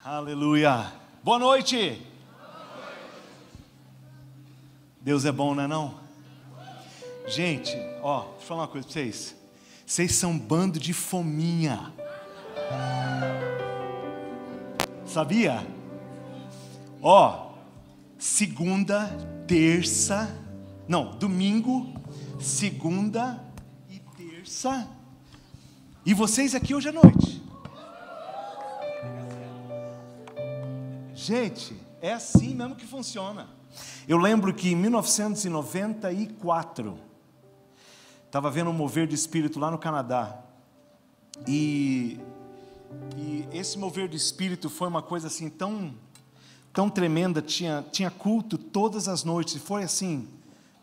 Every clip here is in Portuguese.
Aleluia. Boa noite. Deus é bom, não é não? Gente, deixa eu falar uma coisa para vocês. Vocês são um bando de fominha. Sabia? Segunda, terça, domingo, segunda e terça. E vocês aqui hoje à noite. Gente, é assim mesmo que funciona. Eu lembro que em 1994, estava vendo um mover de espírito lá no Canadá. E esse mover de espírito foi uma coisa assim tão tremenda. Tinha culto todas as noites. E foi assim,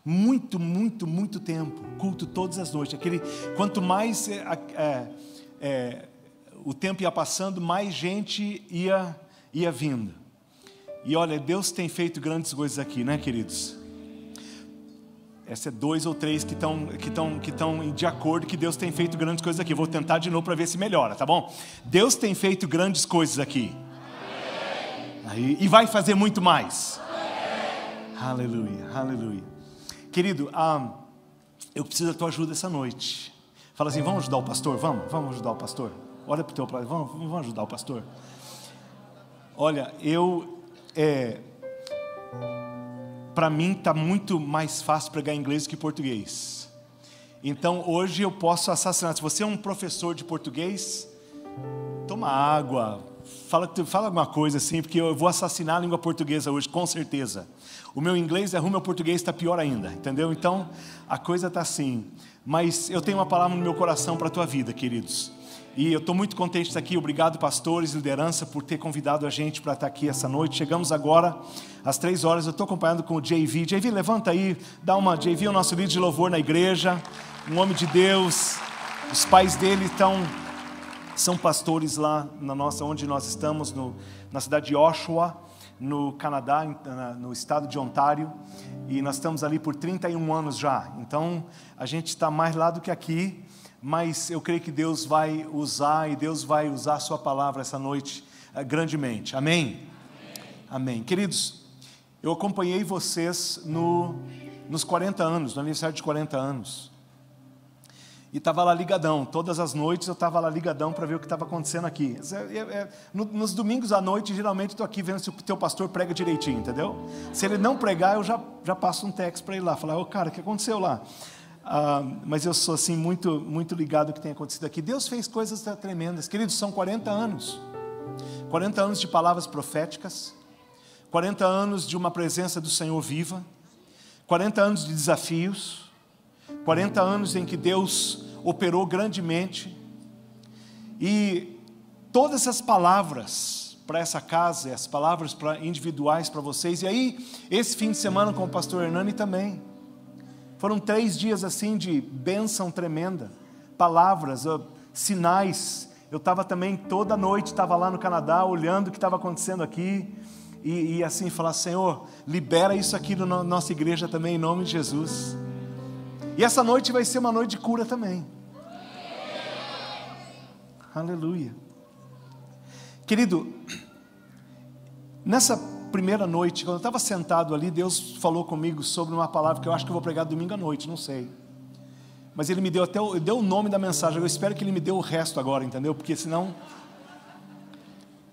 muito tempo. Culto todas as noites. Quanto mais o tempo ia passando, mais gente ia vindo. E olha, Deus tem feito grandes coisas aqui, né, queridos? Essa é 2 ou 3 que estão de acordo que Deus tem feito grandes coisas aqui. Vou tentar de novo para ver se melhora, tá bom? Deus tem feito grandes coisas aqui. E vai fazer muito mais. Aleluia, aleluia. Querido, eu preciso da tua ajuda essa noite. Fala assim, vamos ajudar o pastor? Vamos ajudar o pastor. Olha para o teu lado, vamos ajudar o pastor. Olha, para mim está muito mais fácil pregar inglês do que português. Então hoje eu posso assassinar. Se você é um professor de português, toma água, fala alguma coisa assim, porque eu vou assassinar a língua portuguesa hoje, com certeza. O meu inglês é ruim, meu português está pior ainda, entendeu? Então a coisa está assim. Mas eu tenho uma palavra no meu coração para a tua vida, queridos. E eu estou muito contente de estar aqui. Obrigado, pastores e liderança, por ter convidado a gente para estar aqui essa noite. Chegamos agora às 3 horas. Eu estou acompanhado com o JV. JV, levanta aí, JV é o nosso líder de louvor na igreja, um homem de Deus. Os pais dele são pastores lá onde nós estamos, na cidade de Oshawa, no Canadá, no estado de Ontário. E nós estamos ali por 31 anos já. Então a gente está mais lá do que aqui. Mas eu creio que Deus vai usar, e Deus vai usar a sua palavra essa noite grandemente. Amém? Amém. Queridos, eu acompanhei vocês nos 40 anos, no aniversário de 40 anos. E estava lá ligadão, todas as noites eu estava lá ligadão para ver o que estava acontecendo aqui. Nos domingos à noite, geralmente estou aqui vendo se o teu pastor prega direitinho, entendeu? Se ele não pregar, eu já passo um texto para ele lá, falar, cara, o que aconteceu lá? Mas eu sou assim muito ligado ao que tem acontecido aqui. Deus fez coisas tremendas, queridos. São 40 anos 40 anos de palavras proféticas, 40 anos de uma presença do Senhor viva, 40 anos de desafios, 40 anos em que Deus operou grandemente. E todas essas palavras para essa casa, as palavras individuais para vocês. E aí, esse fim de semana com o pastor Hernani também foram 3 dias assim de bênção tremenda, palavras, sinais. Eu estava também toda noite, estava lá no Canadá, olhando o que estava acontecendo aqui, e assim falar, Senhor, libera isso aqui na nossa igreja também, em nome de Jesus. E essa noite vai ser uma noite de cura também. Aleluia. Querido, nessa primeira noite, quando eu estava sentado ali, Deus falou comigo sobre uma palavra que eu acho que eu vou pregar domingo à noite, não sei. Mas Ele me deu deu o nome da mensagem. Eu espero que Ele me dê o resto agora, entendeu? Porque senão...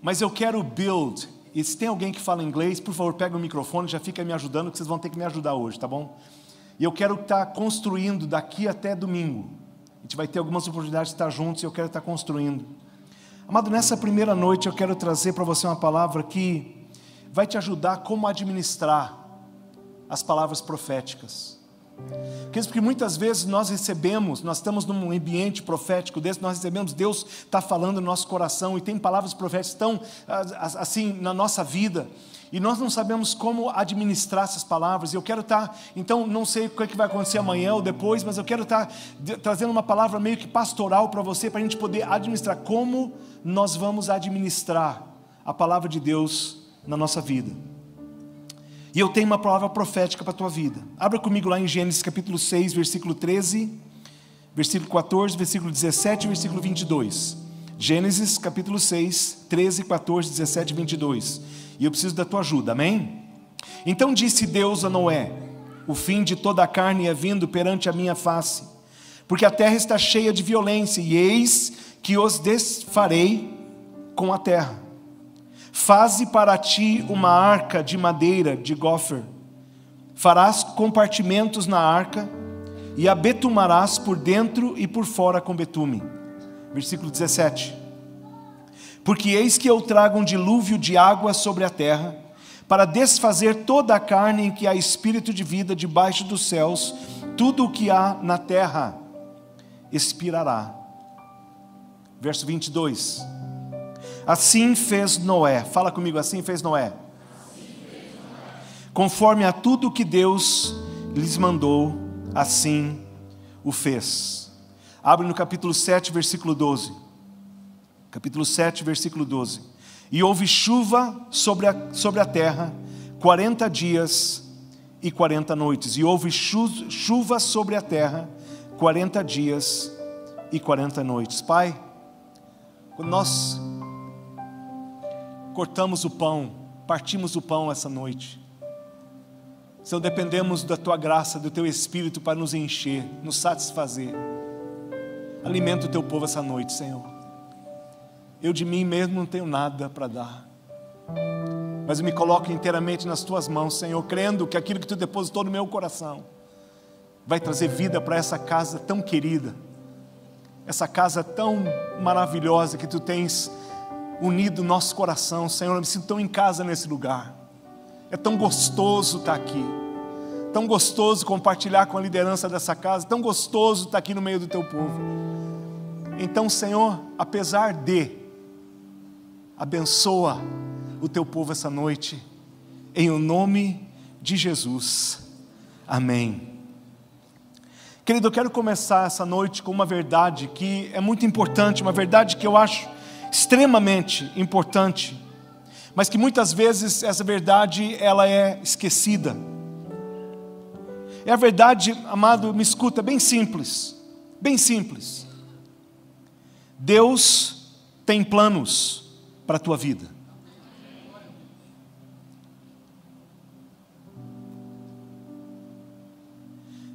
Mas eu quero build. E se tem alguém que fala inglês, por favor, pega o microfone, já fica me ajudando, que vocês vão ter que me ajudar hoje, tá bom? E eu quero estar construindo daqui até domingo. A gente vai ter algumas oportunidades de estar juntos e eu quero estar construindo. Amado, nessa primeira noite eu quero trazer para você uma palavra que vai te ajudar como administrar as palavras proféticas. Porque muitas vezes nós estamos num ambiente profético desse, nós recebemos, Deus está falando no nosso coração, e tem palavras proféticas tão assim na nossa vida, e nós não sabemos como administrar essas palavras. E eu quero então não sei o que vai acontecer amanhã ou depois, mas eu quero estar trazendo uma palavra meio que pastoral para você, para a gente poder administrar, como nós vamos administrar a palavra de Deus na nossa vida. E eu tenho uma palavra profética para a tua vida. Abra comigo lá em Gênesis capítulo 6, versículo 13, versículo 14, versículo 17 e versículo 22. Gênesis capítulo 6, 13, 14, 17 e 22. E eu preciso da tua ajuda, amém? Então disse Deus a Noé: o fim de toda a carne é vindo perante a minha face, porque a terra está cheia de violência, e eis que os desfarei com a terra. Faze para ti uma arca de madeira de gofer, farás compartimentos na arca, e a betumarás por dentro e por fora com betume. Versículo 17. Porque eis que eu trago um dilúvio de água sobre a terra, para desfazer toda a carne em que há espírito de vida debaixo dos céus, tudo o que há na terra expirará. Verso 22. Assim fez Noé. Fala comigo, assim fez Noé. Conforme a tudo que Deus lhes mandou, assim o fez. Abre no capítulo 7, versículo 12. Capítulo 7, versículo 12. E houve chuva sobre a terra 40 dias e 40 noites. E houve chuva sobre a terra 40 dias e 40 noites. Pai, quando nós cortamos o pão, partimos o pão essa noite, Senhor, dependemos da Tua graça, do Teu Espírito para nos encher, nos satisfazer. Alimenta o Teu povo essa noite, Senhor. Eu de mim mesmo não tenho nada para dar, mas eu me coloco inteiramente nas Tuas mãos, Senhor, crendo que aquilo que Tu depositou no meu coração vai trazer vida para essa casa tão querida, essa casa tão maravilhosa que Tu tens unido o nosso coração. Senhor, eu me sinto tão em casa nesse lugar. É tão gostoso estar aqui, tão gostoso compartilhar com a liderança dessa casa, tão gostoso estar aqui no meio do Teu povo. Então, Senhor, apesar de, abençoa o Teu povo essa noite, em o nome de Jesus, amém. Querido, eu quero começar essa noite com uma verdade que é muito importante, uma verdade que eu acho extremamente importante, mas que muitas vezes essa verdade ela é esquecida. É a verdade, amado, me escuta, bem simples, bem simples. Deus tem planos para a tua vida.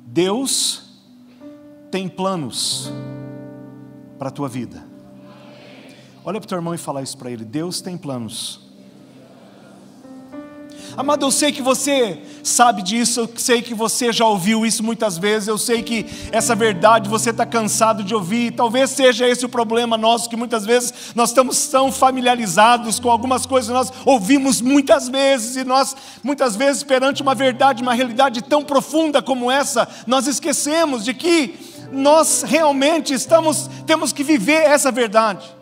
Deus tem planos para a tua vida. Olha para o teu irmão e fala isso para ele: Deus tem planos. Amado, eu sei que você sabe disso, eu sei que você já ouviu isso muitas vezes, eu sei que essa verdade você está cansado de ouvir, talvez seja esse o problema nosso, que muitas vezes nós estamos tão familiarizados com algumas coisas que nós ouvimos muitas vezes, e nós muitas vezes perante uma verdade, uma realidade tão profunda como essa, nós esquecemos de que nós realmente temos que viver essa verdade,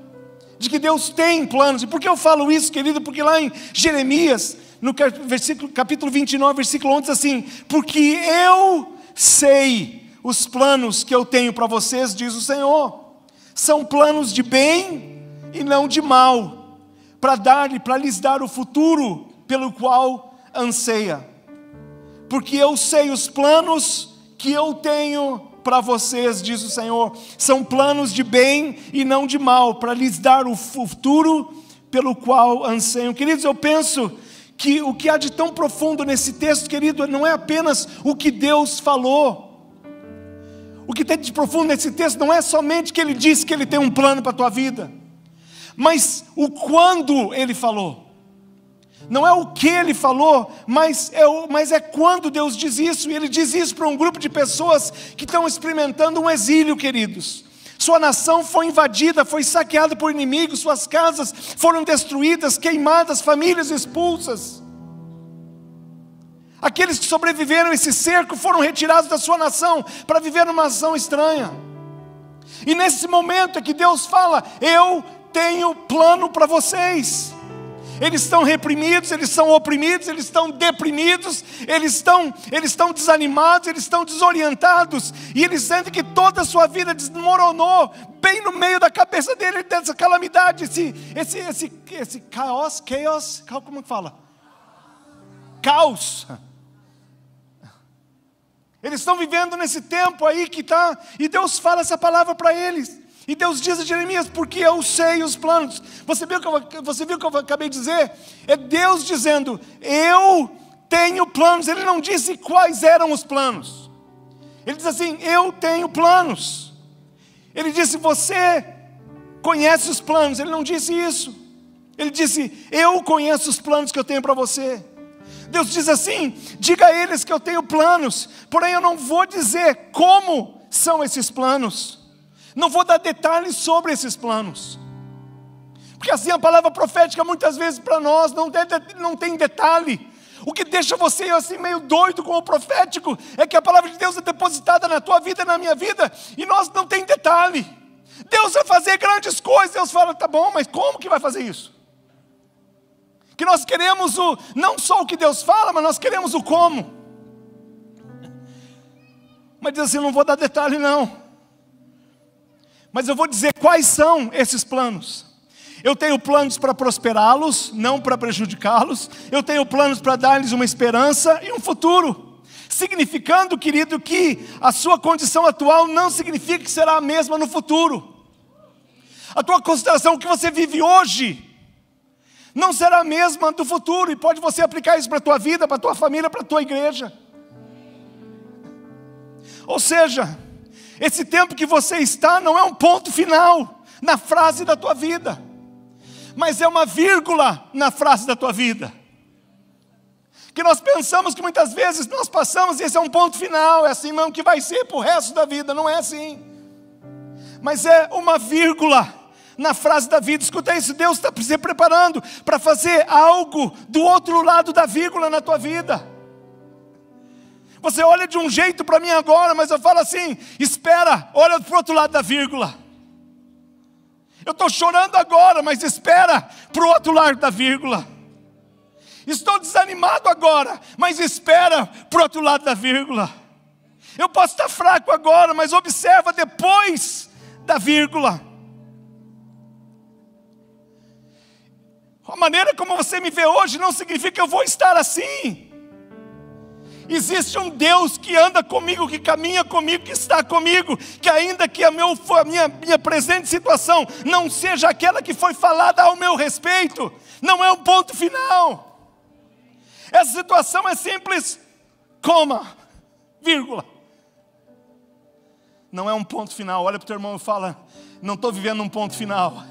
de que Deus tem planos. E por que eu falo isso, querido? Porque lá em Jeremias, no capítulo 29, versículo 11, diz assim: porque eu sei os planos que eu tenho para vocês, diz o Senhor, são planos de bem e não de mal, para lhes dar o futuro pelo qual anseia. Porque eu sei os planos que eu tenho para vocês, diz o Senhor, são planos de bem e não de mal, para lhes dar o futuro pelo qual anseiam. Queridos, eu penso que o que há de tão profundo nesse texto, querido, não é apenas o que Deus falou. O que tem de profundo nesse texto não é somente que Ele disse que Ele tem um plano para a tua vida, mas o quando Ele falou. Não é o que Ele falou, mas é quando Deus diz isso. E Ele diz isso para um grupo de pessoas que estão experimentando um exílio, queridos. Sua nação foi invadida, foi saqueada por inimigos, suas casas foram destruídas, queimadas, famílias expulsas. Aqueles que sobreviveram a esse cerco foram retirados da sua nação para viver numa nação estranha. E nesse momento é que Deus fala: eu tenho plano para vocês. Eles estão reprimidos, eles estão oprimidos, eles estão deprimidos, eles estão desanimados, eles estão desorientados, e eles sentem que toda a sua vida desmoronou bem no meio da cabeça dele, dessa calamidade, esse caos, como que fala? Caos. Eles estão vivendo nesse tempo aí que está, e Deus fala essa palavra para eles. E Deus diz a Jeremias, porque eu sei os planos. Você viu o que eu acabei de dizer? É Deus dizendo, eu tenho planos. Ele não disse quais eram os planos. Ele diz assim, eu tenho planos. Ele disse, você conhece os planos. Ele não disse isso. Ele disse, eu conheço os planos que eu tenho para você. Deus diz assim, diga a eles que eu tenho planos, porém eu não vou dizer como são esses planos. Não vou dar detalhes sobre esses planos. Porque assim a palavra profética muitas vezes para nós não tem detalhe. O que deixa você assim meio doido com o profético é que a palavra de Deus é depositada na tua vida e na minha vida, e nós não tem detalhe. Deus vai fazer grandes coisas, Deus fala, tá bom, mas como que vai fazer isso? Que nós queremos não só o que Deus fala, mas nós queremos o como. Mas diz assim, não vou dar detalhe não. Mas eu vou dizer quais são esses planos. Eu tenho planos para prosperá-los, não para prejudicá-los. Eu tenho planos para dar-lhes uma esperança e um futuro. Significando, querido, que a sua condição atual não significa que será a mesma no futuro. A tua consideração que você vive hoje não será a mesma do futuro. E pode você aplicar isso para a tua vida, para a tua família, para a tua igreja. Ou seja, esse tempo que você está não é um ponto final na frase da tua vida, mas é uma vírgula na frase da tua vida. Que nós pensamos que muitas vezes nós passamos e esse é um ponto final, é assim mesmo que vai ser para o resto da vida. Não é assim, mas é uma vírgula na frase da vida. Escuta isso, Deus está se preparando para fazer algo do outro lado da vírgula na tua vida. Você olha de um jeito para mim agora, mas eu falo assim, espera, olha para o outro lado da vírgula. Eu estou chorando agora, mas espera para o outro lado da vírgula. Estou desanimado agora, mas espera para o outro lado da vírgula. Eu posso estar fraco agora, mas observa depois da vírgula. A maneira como você me vê hoje não significa que eu vou estar assim. Existe um Deus que anda comigo, que caminha comigo, que está comigo, que ainda que a minha presente situação não seja aquela que foi falada ao meu respeito, não é um ponto final. Essa situação é simples, coma, vírgula. Não é um ponto final. Olha para o teu irmão e fala, não estou vivendo um ponto final.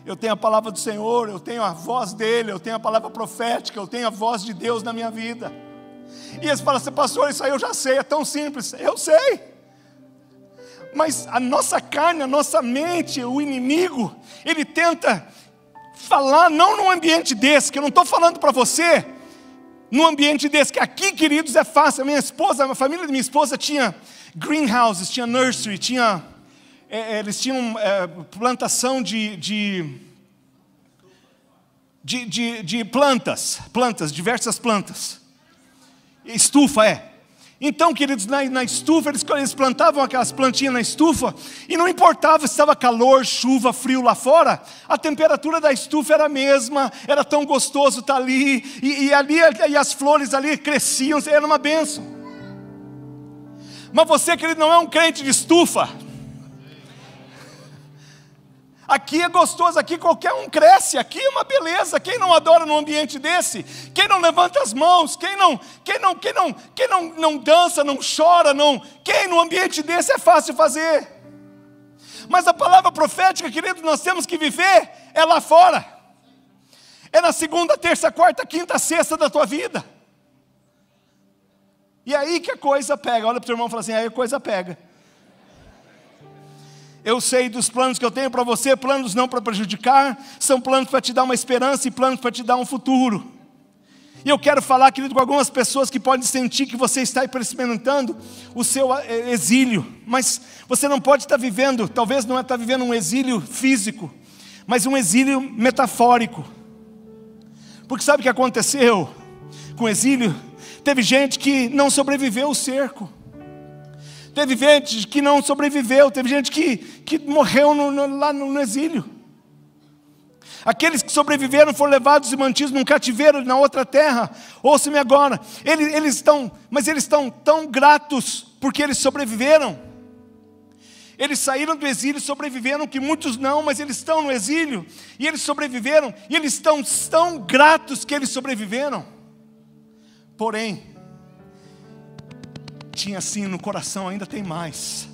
Eu tenho a palavra do Senhor, eu tenho a voz dEle, eu tenho a palavra profética, eu tenho a voz de Deus na minha vida. E eles falam assim, pastor, isso aí eu já sei, é tão simples. Eu sei. Mas a nossa carne, a nossa mente, o inimigo, ele tenta falar, não num ambiente desse, que eu não estou falando para você, num ambiente desse, que aqui, queridos, é fácil. A família da minha esposa tinha greenhouses, tinha nursery, eles tinham plantação de plantas, diversas plantas. Estufa, Então, queridos, na estufa, eles plantavam aquelas plantinhas na estufa, e não importava se estava calor, chuva, frio lá fora, a temperatura da estufa era a mesma, era tão gostoso estar ali, e as flores ali cresciam, era uma bênção. Mas você, querido, não é um crente de estufa. Aqui é gostoso, aqui qualquer um cresce, aqui é uma beleza. Quem não adora num ambiente desse? Quem não levanta as mãos? Quem não dança, não chora? Quem num ambiente desse é fácil fazer? Mas a palavra profética, querido, nós temos que viver é lá fora. É na segunda, terça, quarta, quinta, sexta da tua vida. E aí que a coisa pega. Olha para o teu irmão e fala assim, aí a coisa pega. Eu sei dos planos que eu tenho para você, planos não para prejudicar, são planos para te dar uma esperança e planos para te dar um futuro. E eu quero falar, querido, com algumas pessoas que podem sentir que você está experimentando o seu exílio, mas você não pode estar vivendo, talvez não está vivendo um exílio físico, mas um exílio metafórico. Porque sabe o que aconteceu com o exílio? Teve gente que não sobreviveu ao cerco. Teve gente que não sobreviveu, teve gente que morreu lá no exílio. Aqueles que sobreviveram foram levados e mantidos num cativeiro na outra terra. Ouça-me agora, eles estão tão gratos porque eles sobreviveram. Eles saíram do exílio e sobreviveram, que muitos não, mas eles estão no exílio, e eles sobreviveram, e eles estão tão gratos que eles sobreviveram. Porém, tinha assim no coração, ainda tem mais.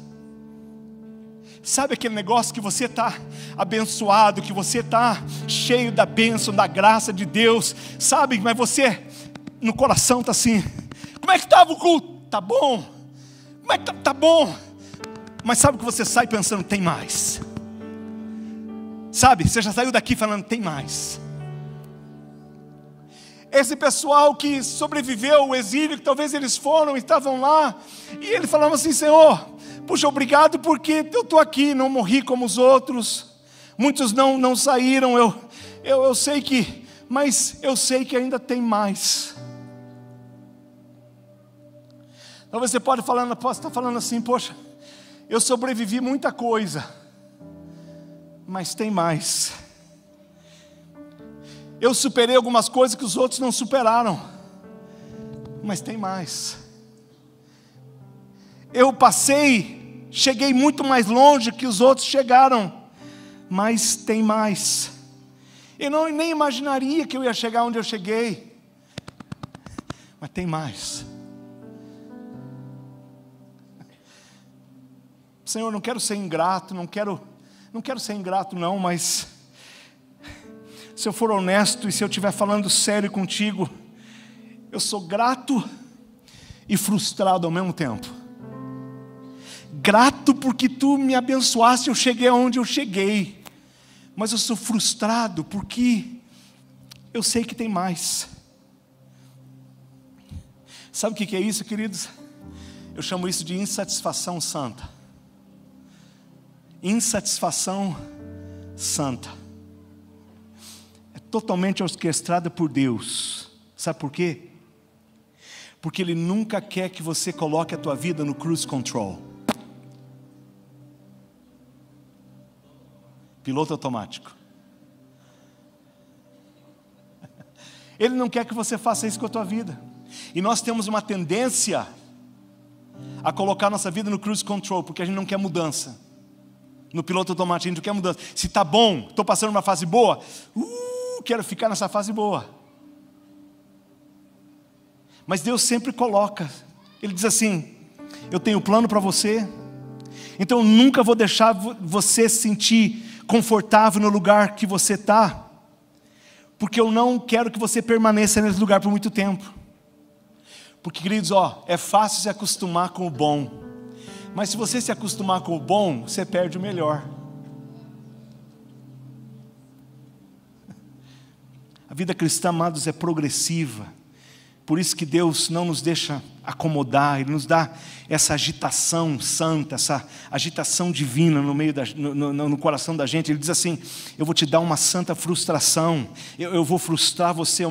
Sabe aquele negócio que você está abençoado, que você está cheio da bênção, da graça de Deus, sabe? Mas você, no coração está assim, como é que estava o culto? Tá bom, como é que tá bom? Mas sabe que você sai pensando, tem mais. Sabe, você já saiu daqui falando, tem mais. Esse pessoal que sobreviveu ao exílio, que talvez eles foram, estavam lá, e ele falava assim, Senhor, puxa, obrigado porque eu estou aqui, não morri como os outros. Muitos não saíram, eu sei que, mas eu sei que ainda tem mais. Talvez você pode estar falando assim, poxa, eu sobrevivi muita coisa, mas tem mais. Eu superei algumas coisas que os outros não superaram, mas tem mais. Eu cheguei muito mais longe que os outros chegaram, mas tem mais. Eu nem imaginaria que eu ia chegar onde eu cheguei, mas tem mais. Senhor, não quero ser ingrato, não quero ser ingrato não, mas se eu for honesto e se eu estiver falando sério contigo, eu sou grato e frustrado ao mesmo tempo. Grato porque tu me abençoaste, eu cheguei aonde eu cheguei, mas eu sou frustrado porque eu sei que tem mais. Sabe o que é isso, queridos? Eu chamo isso de insatisfação santa. Insatisfação santa. É totalmente orquestrada por Deus. Sabe por quê? Porque Ele nunca quer que você coloque a tua vida no cruise control. Piloto automático. Ele não quer que você faça isso com a tua vida. E nós temos uma tendência a colocar nossa vida no cruise control, porque a gente não quer mudança. No piloto automático, a gente não quer mudança. Se está bom, estou passando uma fase boa, quero ficar nessa fase boa. Mas Deus sempre coloca. Ele diz assim, eu tenho plano para você, então eu nunca vou deixar você se sentir confortável no lugar que você está, porque eu não quero que você permaneça nesse lugar por muito tempo. Porque, queridos, é fácil se acostumar com o bom, mas se você se acostumar com o bom, você perde o melhor. A vida cristã, amados, é progressiva. Por isso que Deus não nos deixa acomodar, Ele nos dá essa agitação santa, essa agitação divina no meio no coração da gente. Ele diz assim, eu vou te dar uma santa frustração, eu vou frustrar você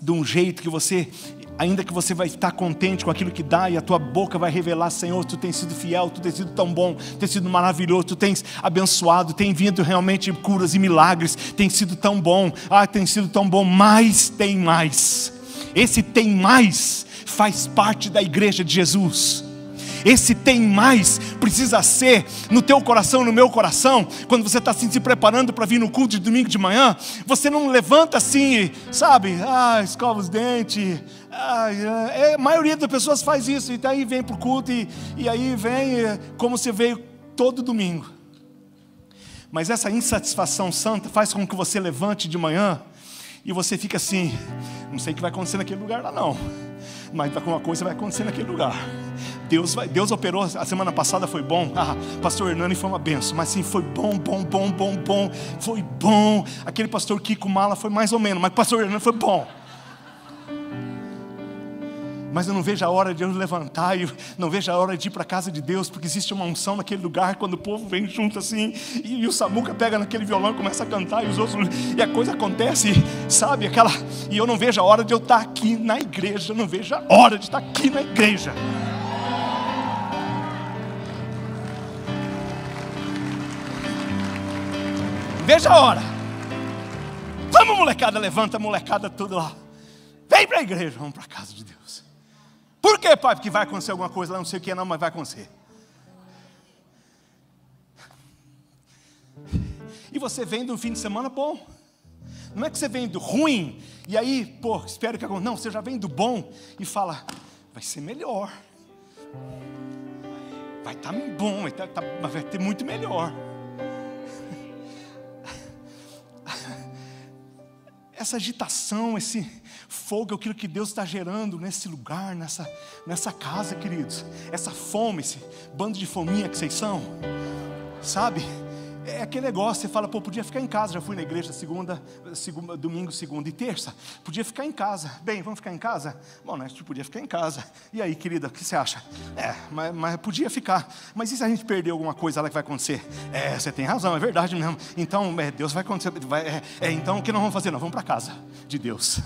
de um jeito que você, ainda que você vai estar contente com aquilo que dá, e a tua boca vai revelar, Senhor, tu tens sido fiel, tu tens sido tão bom, tu tens sido maravilhoso, tu tens abençoado, tem vindo realmente curas e milagres, tem sido tão bom, tem sido tão bom, mas tem mais. Esse tem mais faz parte da igreja de Jesus. Esse tem mais precisa ser no teu coração, no meu coração. Quando você está assim, se preparando para vir no culto de domingo de manhã, você não levanta assim, sabe, escova os dentes. A maioria das pessoas faz isso, e daí vem para o culto e aí vem como você veio todo domingo. Mas essa insatisfação santa faz com que você levante de manhã e você fica assim, não sei o que vai acontecer naquele lugar lá não, mas alguma coisa vai acontecer naquele lugar. Deus operou, a semana passada foi bom, pastor Hernani foi uma benção, mas sim, foi bom, foi bom. Aquele pastor Kiko Mala foi mais ou menos, mas o pastor Hernani foi bom. Mas eu não vejo a hora de eu levantar, eu não vejo a hora de ir para a casa de Deus, porque existe uma unção naquele lugar, quando o povo vem junto assim, e o Samuca pega naquele violão e começa a cantar, e os outros, e a coisa acontece, sabe, e eu não vejo a hora de eu estar aqui na igreja, eu não vejo a hora de estar aqui na igreja. Veja a hora. Vamos, molecada, levanta a molecada tudo lá. Vem para a igreja, vamos para a casa de Deus. Por quê, pai? Porque vai acontecer alguma coisa lá, não sei o que não, mas vai acontecer. E você vem de um fim de semana bom. Não é que você vem do ruim, e aí, pô, espero que aconteça. Não, você já vem do bom e fala, vai ser melhor. Vai estar bom, vai ter muito melhor. Essa agitação, esse fogo é aquilo que Deus está gerando nesse lugar, nessa casa, queridos. Essa fome, esse bando de fominha que vocês são, sabe? É aquele negócio, você fala, pô, podia ficar em casa. Já fui na igreja domingo, segunda e terça. Podia ficar em casa. Bem, vamos ficar em casa? Bom, né, a gente podia ficar em casa. E aí, querida, o que você acha? Mas podia ficar. Mas e se a gente perder alguma coisa lá que vai acontecer? Você tem razão, é verdade mesmo. Então, Deus vai acontecer. Então, o que nós vamos fazer? Nós vamos para casa de Deus.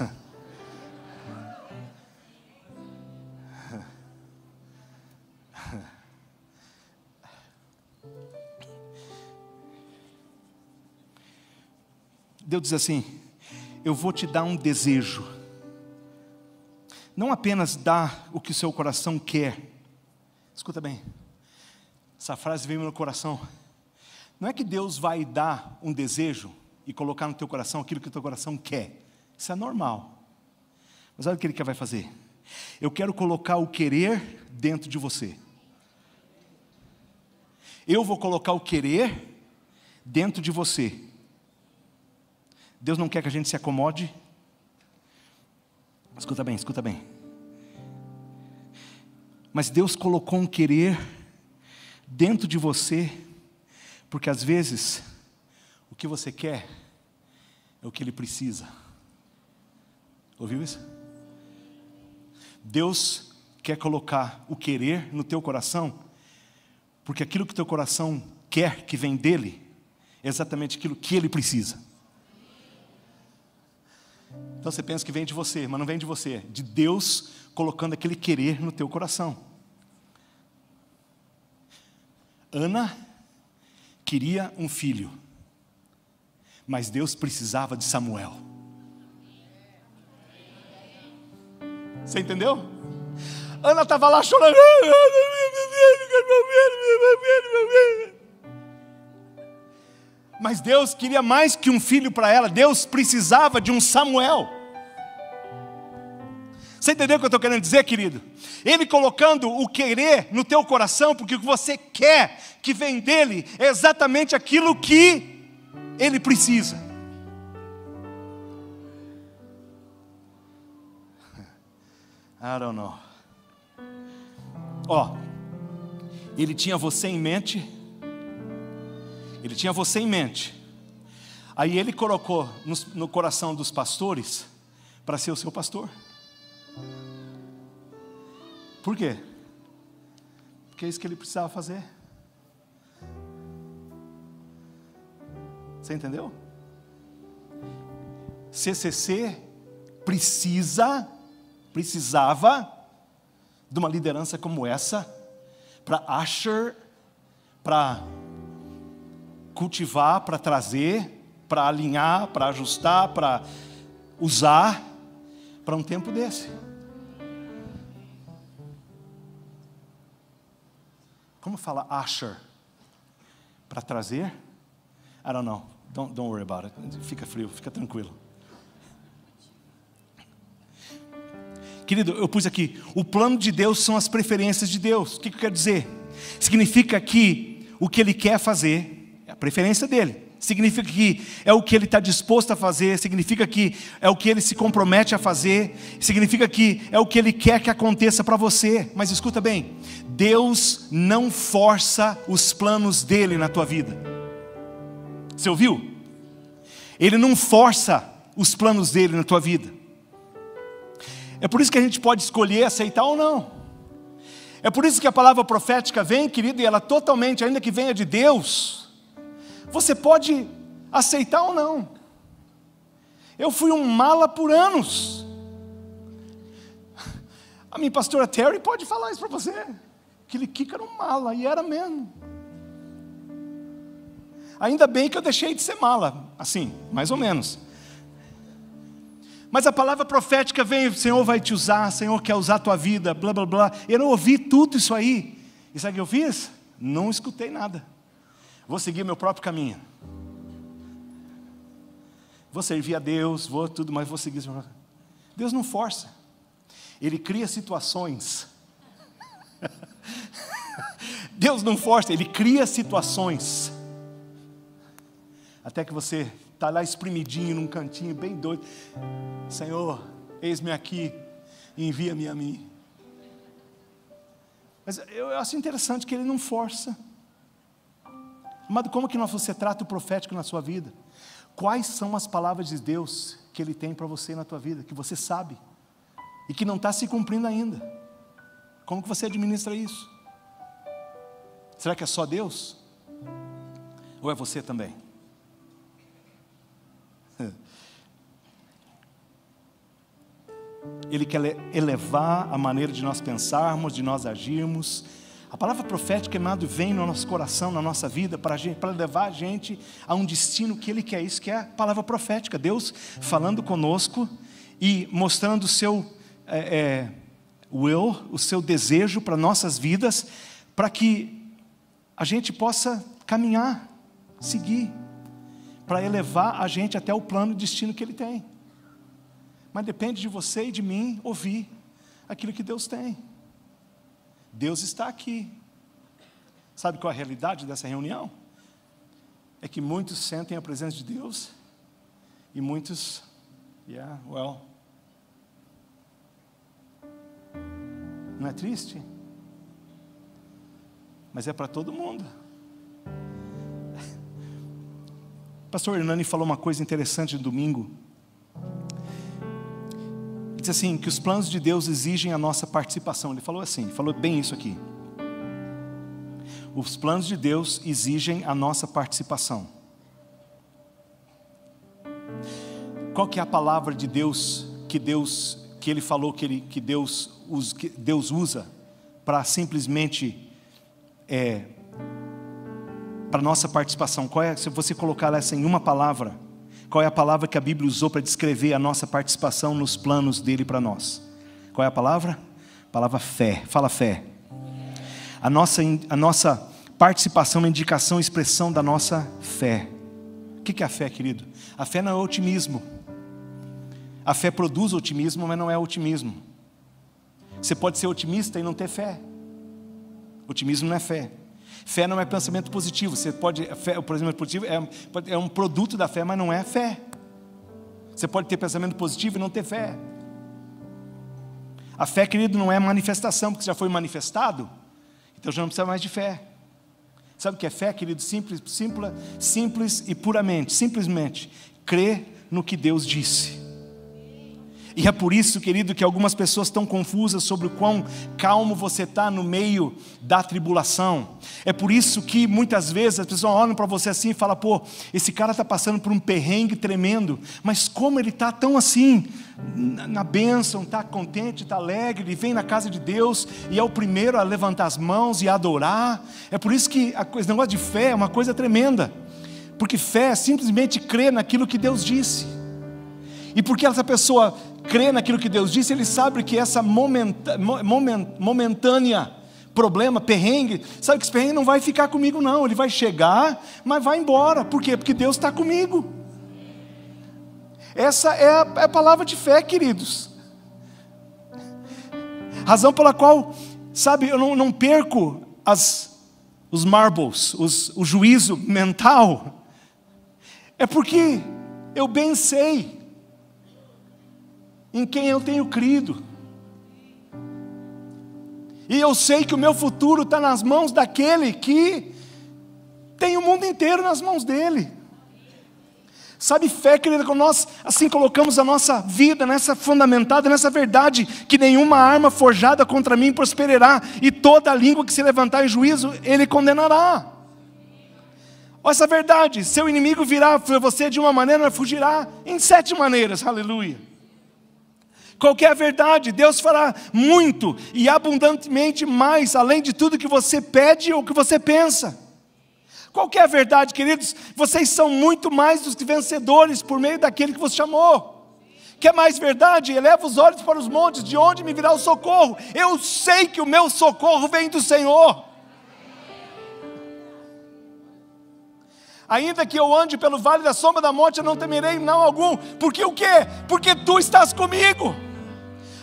Deus diz assim, eu vou te dar um desejo. Não apenas dar o que o seu coração quer. Escuta bem, essa frase veio no meu coração. Não é que Deus vai dar um desejo e colocar no teu coração aquilo que o teu coração quer. Isso é normal. Mas olha o que Ele vai fazer. Eu quero colocar o querer dentro de você. Eu vou colocar o querer dentro de você. Deus não quer que a gente se acomode. Escuta bem, escuta bem. Mas Deus colocou um querer dentro de você, porque às vezes o que você quer é o que Ele precisa. Ouviu isso? Deus quer colocar o querer no teu coração, porque aquilo que o teu coração quer que vem dEle, é exatamente aquilo que Ele precisa. Então você pensa que vem de você, mas não vem de você, é de Deus colocando aquele querer no teu coração. Ana queria um filho, mas Deus precisava de Samuel. Você entendeu? Ana estava lá chorando. Mas Deus queria mais que um filho para ela. Deus precisava de um Samuel. Você entendeu o que eu estou querendo dizer, querido? Ele colocando o querer no teu coração, porque o que você quer que vem dele é exatamente aquilo que ele precisa. I don't know. Ele tinha você em mente. Ele tinha você em mente. Aí Ele colocou no coração dos pastores para ser o seu pastor. Por quê? Porque é isso que Ele precisava fazer. Você entendeu? CCC precisava de uma liderança como essa para usher, para cultivar, para trazer, para alinhar, para ajustar, para usar para um tempo desse. Como fala usher? Para trazer? I don't know. Don't worry about it. Fica frio, fica tranquilo. Querido, eu pus aqui, o plano de Deus são as preferências de Deus. O que eu quero dizer? Significa que o que Ele quer fazer é a preferência dEle. Significa que é o que Ele está disposto a fazer. Significa que é o que Ele se compromete a fazer. Significa que é o que Ele quer que aconteça para você. Mas escuta bem, Deus não força os planos dEle na tua vida. Você ouviu? Ele não força os planos dEle na tua vida. É por isso que a gente pode escolher aceitar ou não. É por isso que a palavra profética vem, querido, e ela totalmente, ainda que venha de Deus, você pode aceitar ou não. Eu fui um mala por anos. A minha pastora Terry pode falar isso para você. Aquele Kiko era um mala, e era mesmo. Ainda bem que eu deixei de ser mala, assim, mais ou menos. Mas a palavra profética vem, o Senhor vai te usar, o Senhor quer usar a tua vida, blá blá blá. Eu não ouvi tudo isso aí. E sabe o que eu fiz? Não escutei nada. Vou seguir meu próprio caminho. Vou servir a Deus, vou tudo, mas vou seguir. Deus não força. Ele cria situações. Deus não força, Ele cria situações. Até que você está lá espremidinho num cantinho, bem doido. Senhor, eis-me aqui, envia-me a mim. Mas eu acho interessante que Ele não força. Amado, como que você trata o profético na sua vida? Quais são as palavras de Deus que Ele tem para você na tua vida, que você sabe, e que não está se cumprindo ainda? Como que você administra isso? Será que é só Deus? Ou é você também? Ele quer elevar a maneira de nós pensarmos, de nós agirmos. A palavra profética, amado, vem no nosso coração, na nossa vida, para levar a gente a um destino que Ele quer. Isso que é a palavra profética, Deus falando conosco e mostrando o seu o seu desejo para nossas vidas, para que a gente possa caminhar, seguir, para elevar a gente até o plano e destino que Ele tem. Mas depende de você e de mim ouvir aquilo que Deus tem. Deus está aqui. Sabe qual é a realidade dessa reunião? É que muitos sentem a presença de Deus e muitos, não é triste? Mas é para todo mundo. O pastor Hernani falou uma coisa interessante no domingo. Ele disse assim, que os planos de Deus exigem a nossa participação. Ele falou assim, falou bem isso aqui. Os planos de Deus exigem a nossa participação. Qual que é a palavra de Deus que Ele falou que Deus usa para simplesmente para nossa participação? Qual é, se você colocar essa em uma palavra, qual é a palavra que a Bíblia usou para descrever a nossa participação nos planos dele para nós? Qual é a palavra? A palavra fé. Fala fé. A nossa participação é uma indicação, expressão da nossa fé. O que é a fé, querido? A fé não é otimismo. A fé produz otimismo, mas não é otimismo. Você pode ser otimista e não ter fé. Otimismo não é fé. Fé não é pensamento positivo. Você pode, fé, o pensamento positivo é um produto da fé, mas não é fé. Você pode ter pensamento positivo e não ter fé. A fé, querido, não é manifestação, porque já foi manifestado, então já não precisa mais de fé. Sabe o que é fé, querido? Simples e puramente, simplesmente, crer no que Deus disse. E é por isso, querido, que algumas pessoas estão confusas sobre o quão calmo você está no meio da tribulação. É por isso que muitas vezes as pessoas olham para você assim e falam, pô, esse cara está passando por um perrengue tremendo, mas como ele está tão assim, na bênção, está contente, está alegre, ele vem na casa de Deus e é o primeiro a levantar as mãos e a adorar. É por isso que esse negócio de fé é uma coisa tremenda, porque fé é simplesmente crer naquilo que Deus disse. E porque essa pessoa crê naquilo que Deus disse, ele sabe que essa momentânea problema, perrengue, sabe que esse perrengue não vai ficar comigo não, ele vai chegar, mas vai embora. Por quê? Porque Deus está comigo. Essa é a palavra de fé, queridos. Razão pela qual, sabe, eu não perco os marbles, o juízo mental, é porque eu bem sei em quem eu tenho crido. E eu sei que o meu futuro está nas mãos daquele que tem o mundo inteiro nas mãos dele. Sabe, fé, querida, quando nós assim colocamos a nossa vida fundamentada nessa verdade, que nenhuma arma forjada contra mim prosperará, e toda língua que se levantar em juízo, ele condenará. Olha essa verdade, seu inimigo virá para você de uma maneira, mas fugirá em 7 maneiras, aleluia. Qual que é a verdade? Deus fará muito e abundantemente mais, além de tudo que você pede ou que você pensa. Qual que é a verdade, queridos? Vocês são muito mais do que vencedores por meio daquele que vos chamou. Quer mais verdade? Eleva os olhos para os montes, de onde me virá o socorro? Eu sei que o meu socorro vem do Senhor. Ainda que eu ande pelo vale da sombra da morte, eu não temerei mal algum. Porque o quê? Porque tu estás comigo.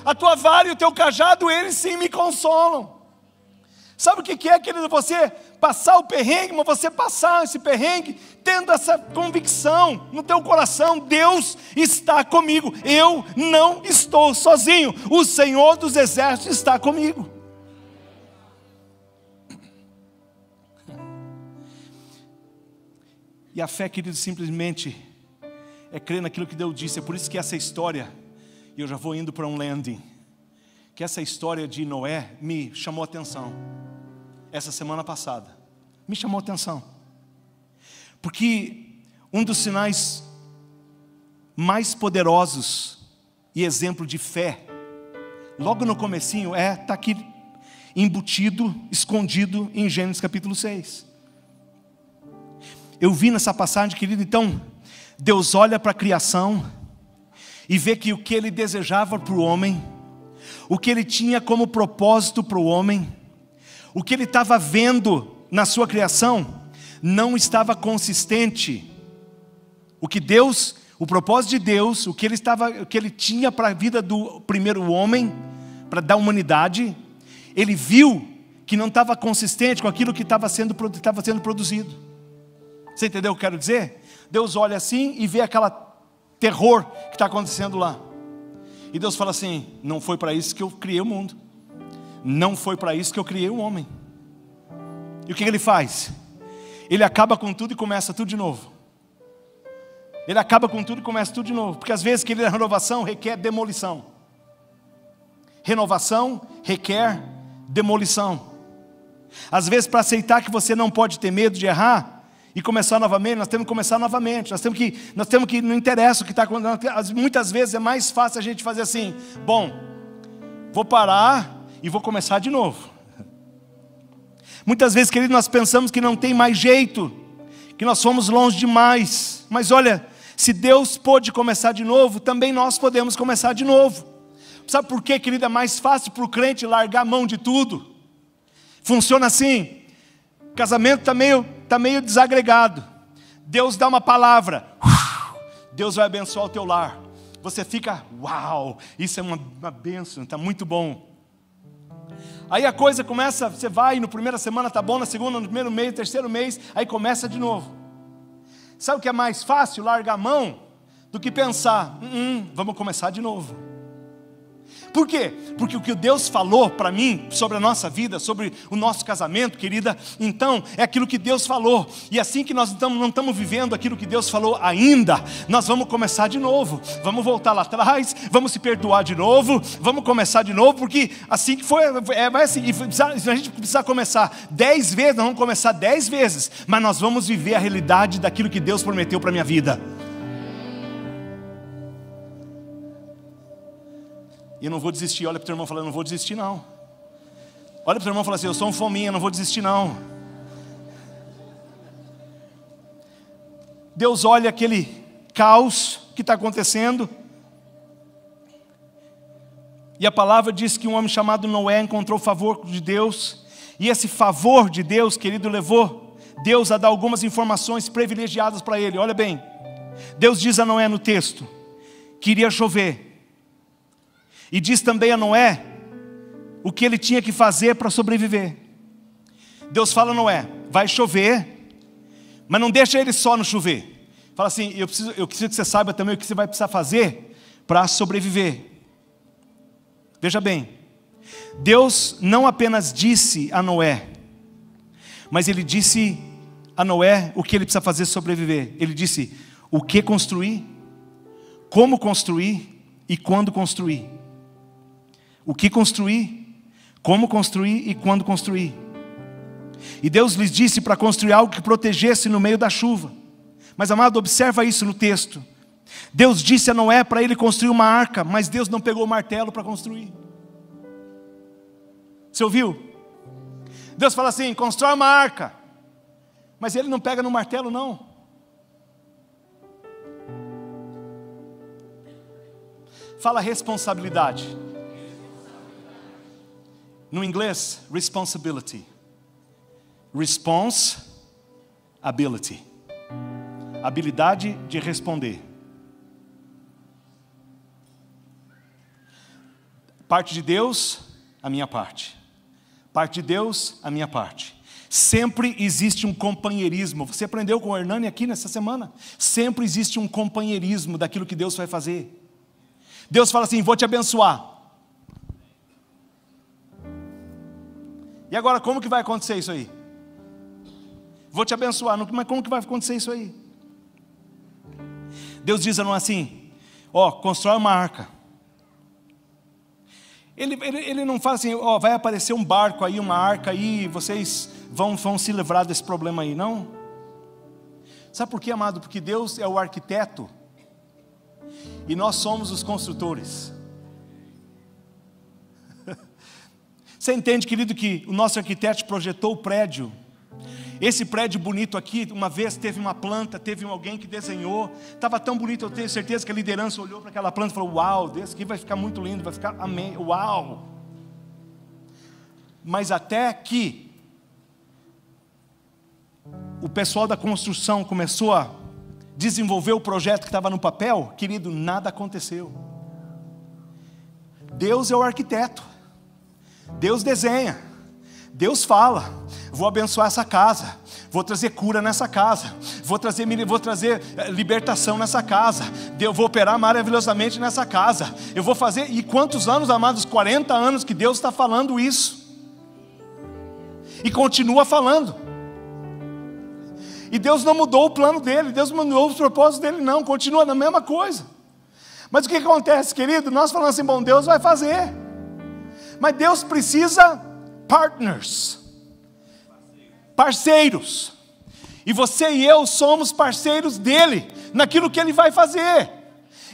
A tua vara e o teu cajado, eles sim me consolam. Sabe o que é, querido? Você passar o perrengue, mas você passar esse perrengue tendo essa convicção no teu coração: Deus está comigo, eu não estou sozinho, o Senhor dos exércitos está comigo. E a fé, querido, simplesmente é crer naquilo que Deus disse. É por isso que essa história, e eu já vou indo para um landing, que essa história de Noé me chamou a atenção. Essa semana passada, me chamou a atenção. Porque um dos sinais mais poderosos e exemplo de fé, logo no comecinho, está aqui embutido, escondido em Gênesis capítulo 6. Eu vi nessa passagem, querido, então, Deus olha para a criação e vê que o que Ele desejava para o homem, o que Ele tinha como propósito para o homem, o que Ele estava vendo na sua criação, não estava consistente. O propósito de Deus, o que Ele tinha para a vida do primeiro homem, da humanidade, Ele viu que não estava consistente com aquilo que estava sendo produzido. Você entendeu o que eu quero dizer? Deus olha assim e vê aquela terror que está acontecendo lá. E Deus fala assim: não foi para isso que eu criei o mundo. Não foi para isso que eu criei o homem. E o que Ele faz? Ele acaba com tudo e começa tudo de novo. Ele acaba com tudo e começa tudo de novo. Porque às vezes, querida, a renovação requer demolição. Renovação requer demolição. Às vezes, para aceitar que você não pode ter medo de errar e começar novamente, nós temos que começar novamente. Nós temos que não interessa o que está acontecendo. Muitas vezes é mais fácil a gente fazer assim: bom, vou parar e vou começar de novo. Muitas vezes, querido, nós pensamos que não tem mais jeito, que nós fomos longe demais. Mas olha, se Deus pôde começar de novo, também nós podemos começar de novo. Sabe por quê, querido? É mais fácil para o crente largar a mão de tudo. Funciona assim: casamento está meio desagregado. Deus dá uma palavra, Deus vai abençoar o teu lar. Você fica: uau, isso é uma bênção, está muito bom. Aí a coisa começa, você vai, na primeira semana está bom, na segunda, no primeiro mês, terceiro mês, aí começa de novo. Sabe o que é mais fácil? Largar a mão do que pensar: vamos começar de novo. Por quê? Porque o que Deus falou para mim sobre a nossa vida, sobre o nosso casamento, querida, então é aquilo que Deus falou. E assim que nós não estamos vivendo aquilo que Deus falou ainda, nós vamos começar de novo. Vamos voltar lá atrás, vamos se perdoar de novo, vamos começar de novo, porque assim que foi, vai assim. Se a gente precisar começar 10 vezes, nós vamos começar 10 vezes, mas nós vamos viver a realidade daquilo que Deus prometeu para a minha vida. E eu não vou desistir. Olha para o teu irmão falando: não vou desistir não. Olha para o teu irmão e fala assim: eu sou um fominha, não vou desistir não. Deus olha aquele caos que está acontecendo, e a palavra diz que um homem chamado Noé encontrou favor de Deus. E esse favor de Deus, querido, levou Deus a dar algumas informações privilegiadas para ele. Olha bem, Deus diz a Noé no texto que iria chover. E diz também a Noé o que ele tinha que fazer para sobreviver. Deus fala a Noé: vai chover, mas não deixa ele só no chover. Fala assim: eu preciso que você saiba também o que você vai precisar fazer para sobreviver. Veja bem, Deus não apenas disse a Noé, mas Ele disse a Noé o que ele precisa fazer para sobreviver. Ele disse o que construir, como construir e quando construir. O que construir, como construir e quando construir. E Deus lhes disse para construir algo que protegesse no meio da chuva. Mas, amado, observa isso no texto. Deus disse a Noé para ele construir uma arca, mas Deus não pegou o martelo para construir. Você ouviu? Deus fala assim: constrói uma arca, mas Ele não pega no martelo não. Fala responsabilidade. No inglês, responsibility. Responsibility. Habilidade de responder. Parte de Deus, a minha parte. Parte de Deus, a minha parte. Sempre existe um companheirismo. Você aprendeu com o Hernani aqui nessa semana? Sempre existe um companheirismo daquilo que Deus vai fazer. Deus fala assim, vou te abençoar. E agora, como que vai acontecer isso aí? Vou te abençoar, mas como que vai acontecer isso aí? Deus diz assim, constrói uma arca. Ele não fala assim, vai aparecer um barco aí, uma arca aí, vocês vão se livrar desse problema aí, não? Sabe por quê, amado? Porque Deus é o arquiteto e nós somos os construtores. Você entende, querido, que o nosso arquiteto projetou o prédio. Esse prédio bonito aqui, uma vez teve uma planta, teve alguém que desenhou, estava tão bonito, eu tenho certeza que a liderança olhou para aquela planta e falou, uau, esse aqui vai ficar muito lindo, vai ficar, amém, uau. Mas até que o pessoal da construção começou a desenvolver o projeto que estava no papel, querido, nada aconteceu. Deus é o arquiteto. Deus desenha, Deus fala, vou abençoar essa casa, vou trazer cura nessa casa, vou trazer libertação nessa casa, eu vou operar maravilhosamente nessa casa, eu vou fazer, e quantos anos, amados? 40 anos que Deus está falando isso, e continua falando, e Deus não mudou o plano dele, Deus não mudou os propósitos dele não, continua na mesma coisa. Mas o que acontece, querido? Nós falamos assim, bom, Deus vai fazer. Mas Deus precisa parceiros. E você e eu somos parceiros dele, naquilo que ele vai fazer.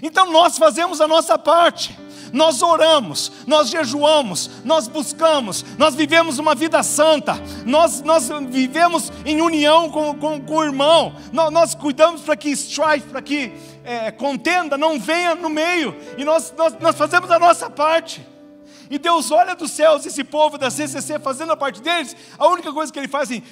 Então nós fazemos a nossa parte. Nós oramos, nós jejuamos, nós buscamos, nós vivemos uma vida santa, nós vivemos em união com o irmão, nós cuidamos para que strife, para que contenda não venha no meio, e nós fazemos a nossa parte. E Deus olha dos céus esse povo da CCC fazendo a parte deles, a única coisa que ele faz é assim,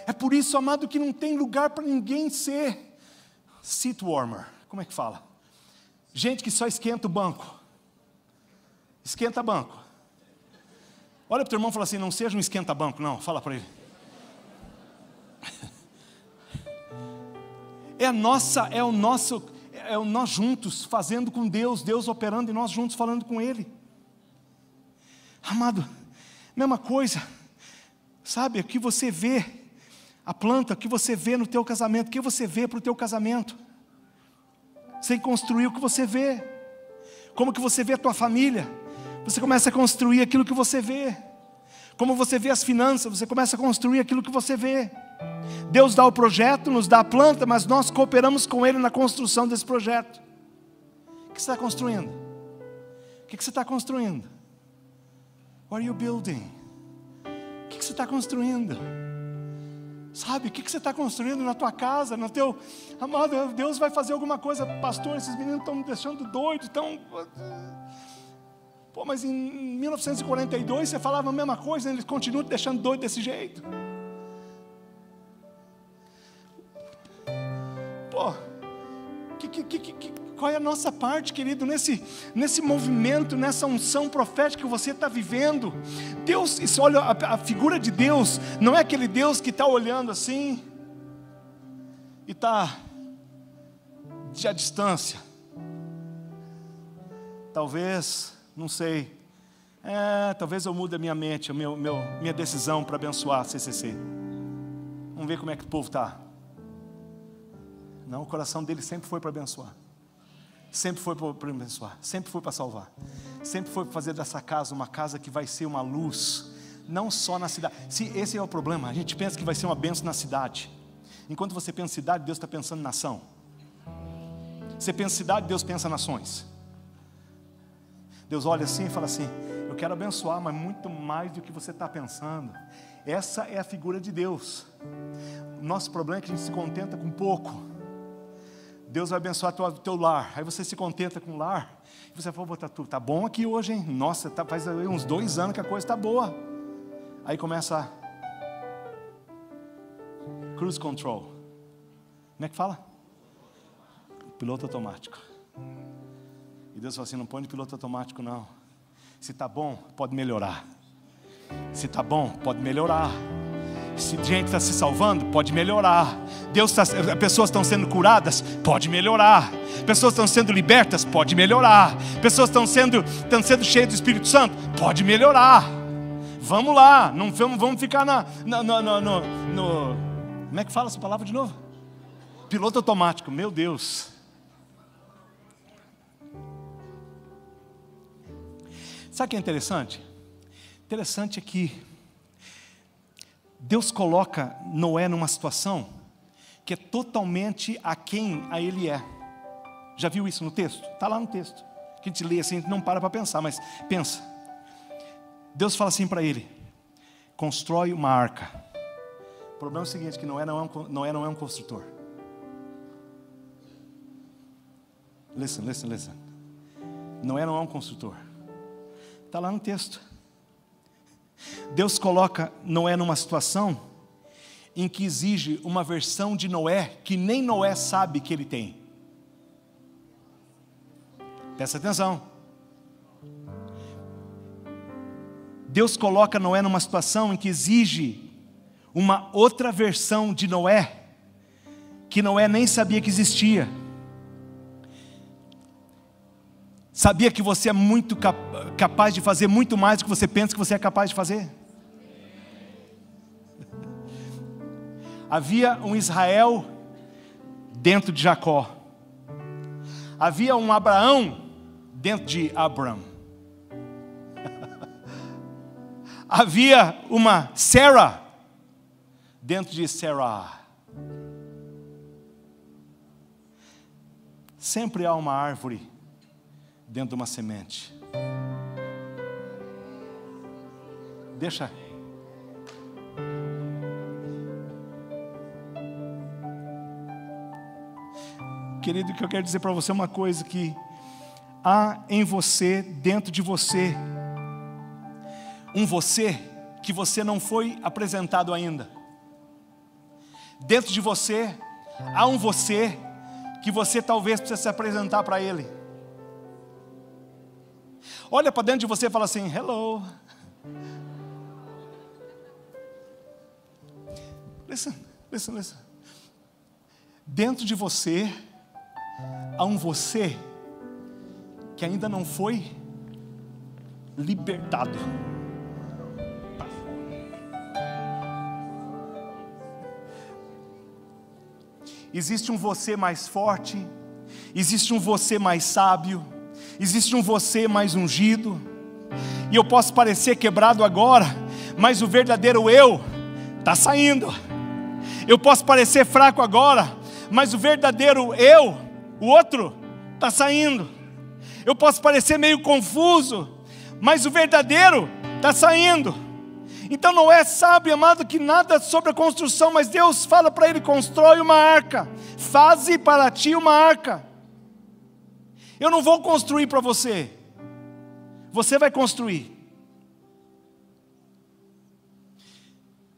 é por isso, amado, que não tem lugar para ninguém ser seat warmer. Como é que fala? Gente que só esquenta o banco. Esquenta banco. Olha para o teu irmão e fala assim, não seja um esquenta-banco, não. Fala para ele. Nós juntos fazendo com Deus, Deus operando e nós juntos falando com Ele. Amado, mesma coisa. Sabe, o que você vê, a planta, o que você vê no teu casamento, o que você vê para o teu casamento. Sem construir o que você vê. Como que você vê a tua família? Você começa a construir aquilo que você vê. Como você vê as finanças, você começa a construir aquilo que você vê. Deus dá o projeto, nos dá a planta, mas nós cooperamos com Ele na construção desse projeto. O que você está construindo? O que você está construindo? What are you building? O que você está construindo? Sabe, o que você está construindo na tua casa, no teu... Amado, Deus vai fazer alguma coisa. Pastor, esses meninos estão me deixando doido, Pô, mas em 1942 você falava a mesma coisa, eles continuam te deixando doido desse jeito. Pô, qual é a nossa parte, querido, nesse movimento, nessa unção profética que você está vivendo? Deus, olha, a figura de Deus não é aquele Deus que está olhando assim e está à distância. Talvez, não sei, talvez eu mude a minha mente, minha decisão para abençoar a CCC. Vamos ver como é que o povo está. Não, o coração dele sempre foi para abençoar. Sempre foi para abençoar. Sempre foi para salvar. Sempre foi para fazer dessa casa uma casa que vai ser uma luz. Não só na cidade. Esse é o problema. A gente pensa que vai ser uma bênção na cidade. Enquanto você pensa em cidade, Deus está pensando em nação. Você pensa em cidade, Deus pensa em nações. Deus olha assim e fala assim, eu quero abençoar, mas muito mais do que você está pensando. Essa é a figura de Deus. Nosso problema é que a gente se contenta com pouco. Deus vai abençoar o teu lar. Aí você se contenta com o lar. E você fala, tá bom aqui hoje, hein? Nossa, faz uns 2 anos que a coisa está boa. Aí começa a cruise control. Como é que fala? Piloto automático. E Deus fala assim, não põe de piloto automático não. Se está bom, pode melhorar. Se está bom, pode melhorar. Se gente está se salvando, pode melhorar. Pessoas estão sendo curadas, pode melhorar. Pessoas estão sendo libertas, pode melhorar. Pessoas estão sendo cheias do Espírito Santo, pode melhorar. Vamos lá, não vamos ficar no como é que fala essa palavra de novo? Piloto automático, meu Deus. Sabe o que é interessante? Interessante é que Deus coloca Noé numa situação que é totalmente aquém a ele é. Já viu isso no texto? Está lá no texto. Que a gente lê assim, a gente não para pensar, mas pensa. Deus fala assim para ele: constrói uma arca. O problema é o seguinte, que Noé não é um construtor. Listen. Noé não é um construtor. Está lá no texto. Deus coloca Noé numa situação em que exige uma versão de Noé que nem Noé sabe que ele tem. Presta atenção. Deus coloca Noé numa situação em que exige uma outra versão de Noé que Noé nem sabia que existia. Sabia que você é muito capaz de fazer muito mais do que você pensa que você é capaz de fazer? Havia um Israel dentro de Jacó. Havia um Abraão dentro de Abram. Havia uma Sarah dentro de Sarah. Sempre há uma árvore dentro de uma semente. Deixa. Querido, o que eu quero dizer para você é uma coisa, que há em você, dentro de você, um você que você não foi apresentado ainda. Dentro de você, há um você que você talvez precise se apresentar para ele. Olha para dentro de você e fala assim: hello. Listen. Dentro de você há um você que ainda não foi libertado. Existe um você mais forte, existe um você mais sábio, existe um você mais ungido, e eu posso parecer quebrado agora, mas o verdadeiro eu está saindo. Eu posso parecer fraco agora, mas o verdadeiro eu, o outro, está saindo. Eu posso parecer meio confuso, mas o verdadeiro está saindo. Então Noé sabe, amado, que nada sobre a construção, mas Deus fala para ele: constrói uma arca, faze para ti uma arca. Eu não vou construir para você, você vai construir.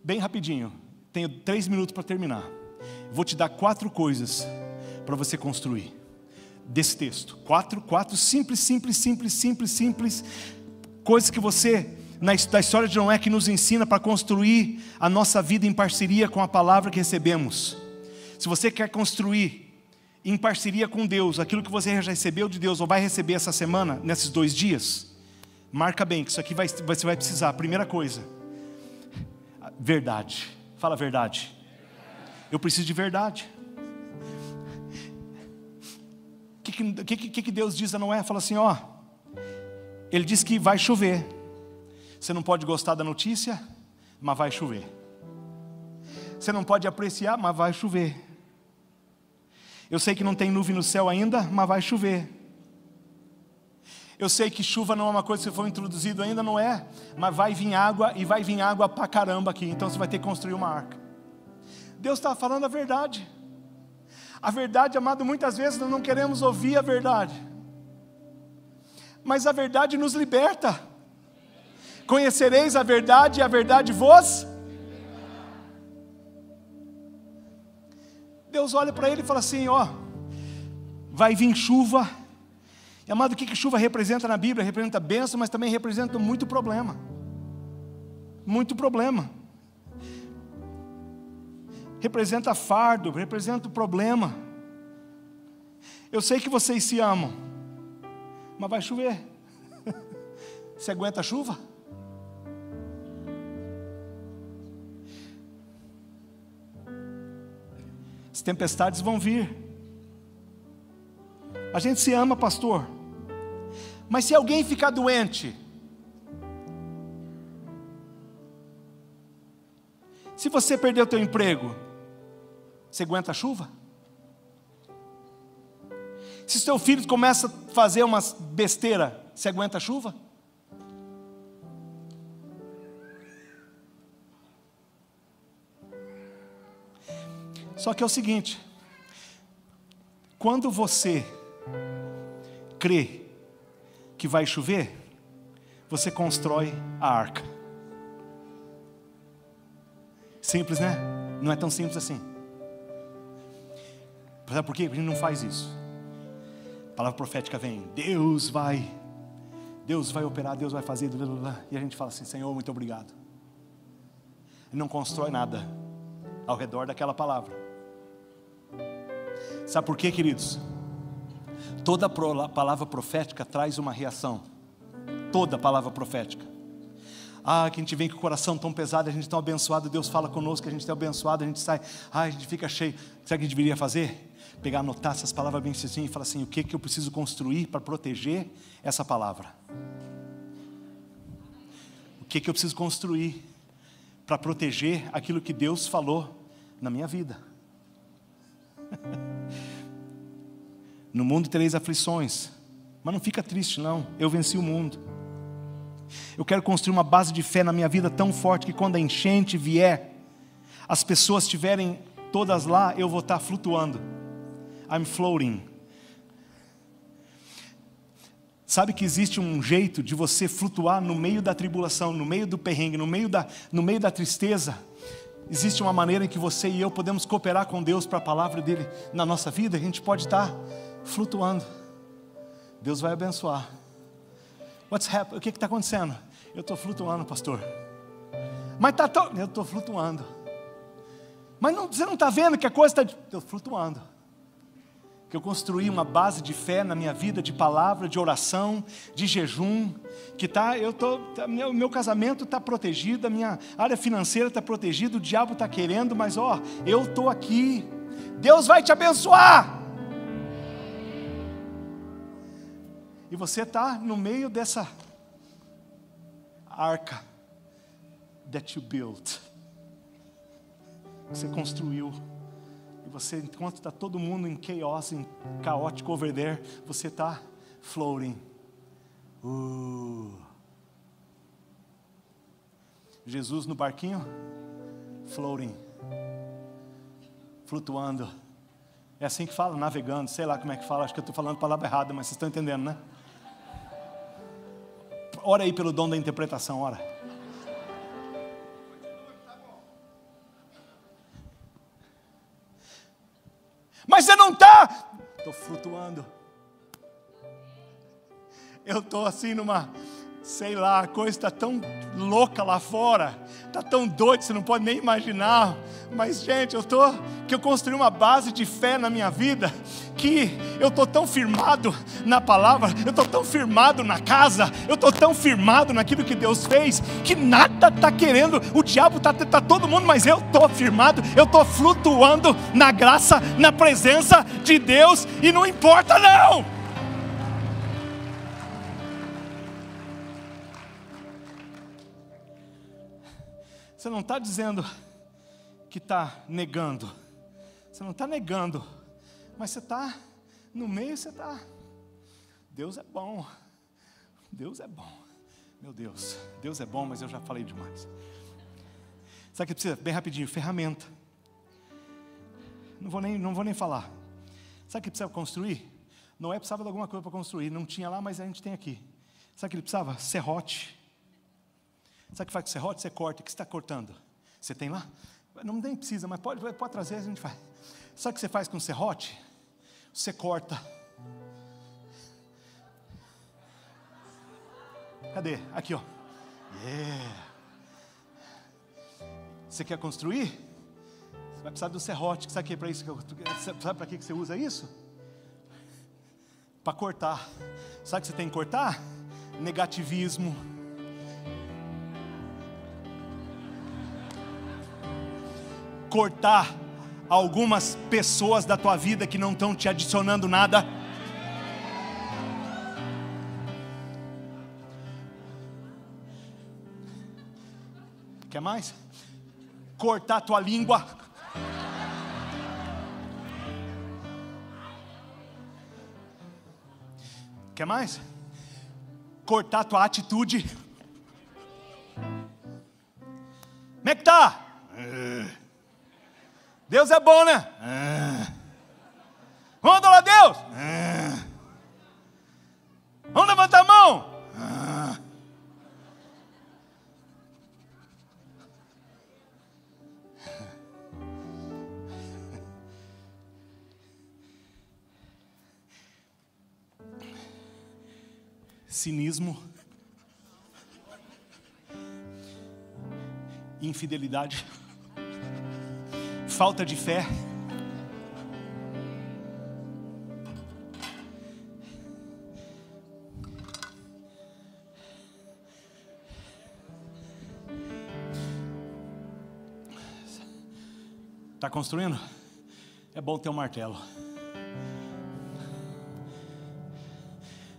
Bem rapidinho, tenho 3 minutos para terminar. Vou te dar 4 coisas para você construir desse texto. 4 simples coisas que você, da história de Noé, que nos ensina para construir a nossa vida em parceria com a palavra que recebemos. Se você quer construir em parceria com Deus aquilo que você já recebeu de Deus ou vai receber essa semana, nesses 2 dias, marca bem que isso aqui você vai precisar. Primeira coisa, verdade. Fala a verdade. Eu preciso de verdade. O que Deus diz a Noé? Fala assim, ó, ele diz que vai chover. Você não pode gostar da notícia, mas vai chover. Você não pode apreciar, mas vai chover. Eu sei que não tem nuvem no céu ainda, mas vai chover. Eu sei que chuva não é uma coisa que foi introduzida ainda, não é, mas vai vir água, e vai vir água pra caramba aqui. Então você vai ter que construir uma arca. Deus está falando a verdade. A verdade, amado, muitas vezes nós não queremos ouvir a verdade, mas a verdade nos liberta. Conhecereis a verdade e a verdade vos. Deus olha para ele e fala assim, ó, vai vir chuva. E, amado, o que chuva representa na Bíblia? Representa bênção, mas também representa muito problema. Muito problema. Representa fardo, representa o problema. Eu sei que vocês se amam, mas vai chover. Você aguenta a chuva? As tempestades vão vir. A gente se ama, pastor. Mas se alguém ficar doente, se você perder o teu emprego, você aguenta a chuva? Se seu filho começa a fazer umas besteiras, você aguenta a chuva? Só que é o seguinte, quando você crê que vai chover, você constrói a arca. Simples, né? Não é tão simples assim. Sabe por quê? Porque a gente não faz isso. A palavra profética vem, Deus vai operar, Deus vai fazer, blá, blá, blá. E a gente fala assim, Senhor, muito obrigado. E não constrói nada ao redor daquela palavra. Sabe por quê, queridos? Toda palavra profética traz uma reação. Toda palavra profética. Que a gente vem com o coração tão pesado, a gente tão abençoado, Deus fala conosco, a gente é abençoado, a gente sai, a gente fica cheio. Sabe o que a gente deveria fazer? Pegar, anotar essas palavras bem certinho e falar assim, o que eu preciso construir para proteger essa palavra? O que eu preciso construir para proteger aquilo que Deus falou na minha vida? No mundo tereis aflições, mas não fica triste não, eu venci o mundo. Eu quero construir uma base de fé na minha vida tão forte que quando a enchente vier, as pessoas estiverem todas lá, eu vou estar flutuando. I'm floating. Sabe que existe um jeito de você flutuar no meio da tribulação, no meio do perrengue, no meio da tristeza. Existe uma maneira em que você e eu podemos cooperar com Deus para a palavra dele na nossa vida. A gente pode estar flutuando. Deus vai abençoar. What's happening? O que está acontecendo? Eu estou flutuando, pastor. Mas eu estou flutuando. Mas você não está vendo que a coisa está... Estou flutuando. Que eu construí uma base de fé na minha vida, de palavra, de oração, de jejum, que meu casamento está protegido, a minha área financeira está protegida, o diabo está querendo, mas eu estou aqui, Deus vai te abençoar. E você está no meio dessa arca that you built, você construiu. E você, enquanto está todo mundo em chaos, em caótico over there, você está floating. Jesus no barquinho, floating, flutuando. É assim que fala, navegando, sei lá como é que fala, acho que eu estou falando a palavra errada, mas vocês estão entendendo, né? Ora aí pelo dom da interpretação, ora. Mas você não está. Estou flutuando. Eu estou assim numa, sei lá, a coisa está tão louca lá fora, está tão doido, você não pode nem imaginar. Mas gente, eu construí uma base de fé na minha vida, que eu estou tão firmado na palavra, eu estou tão firmado na casa, eu estou tão firmado naquilo que Deus fez, que nada está querendo, o diabo está todo mundo, mas eu estou firmado, eu estou flutuando na graça, na presença de Deus, e não importa não. Você não está dizendo que está negando, você não está negando, mas você está no meio, você está. Deus é bom, Deus é bom, meu Deus, Deus é bom, mas eu já falei demais. Sabe o que precisa? Bem rapidinho, ferramenta. Não vou nem falar. Sabe o que precisava construir? Noé precisava de alguma coisa para construir. Não tinha lá, mas a gente tem aqui. Sabe o que ele precisava? Serrote. Sabe o que faz com serrote? Você corta. O que você está cortando? Você tem lá? Não nem precisa, mas pode trazer, a gente faz. Sabe o que você faz com serrote? Você corta. Cadê? Aqui, ó. Yeah. Você quer construir? Você vai precisar do serrote. Sabe para isso? Sabe para que você usa isso? Para cortar. Sabe o que você tem que cortar? Negativismo. Cortar algumas pessoas da tua vida que não estão te adicionando nada. Quer mais? Cortar tua língua. Quer mais? Cortar tua atitude. Como é que tá? Deus é bom, né? Vamos adorar a Deus? Vamos levantar a mão? Cinismo, infidelidade, falta de fé, está construindo? É bom ter um martelo.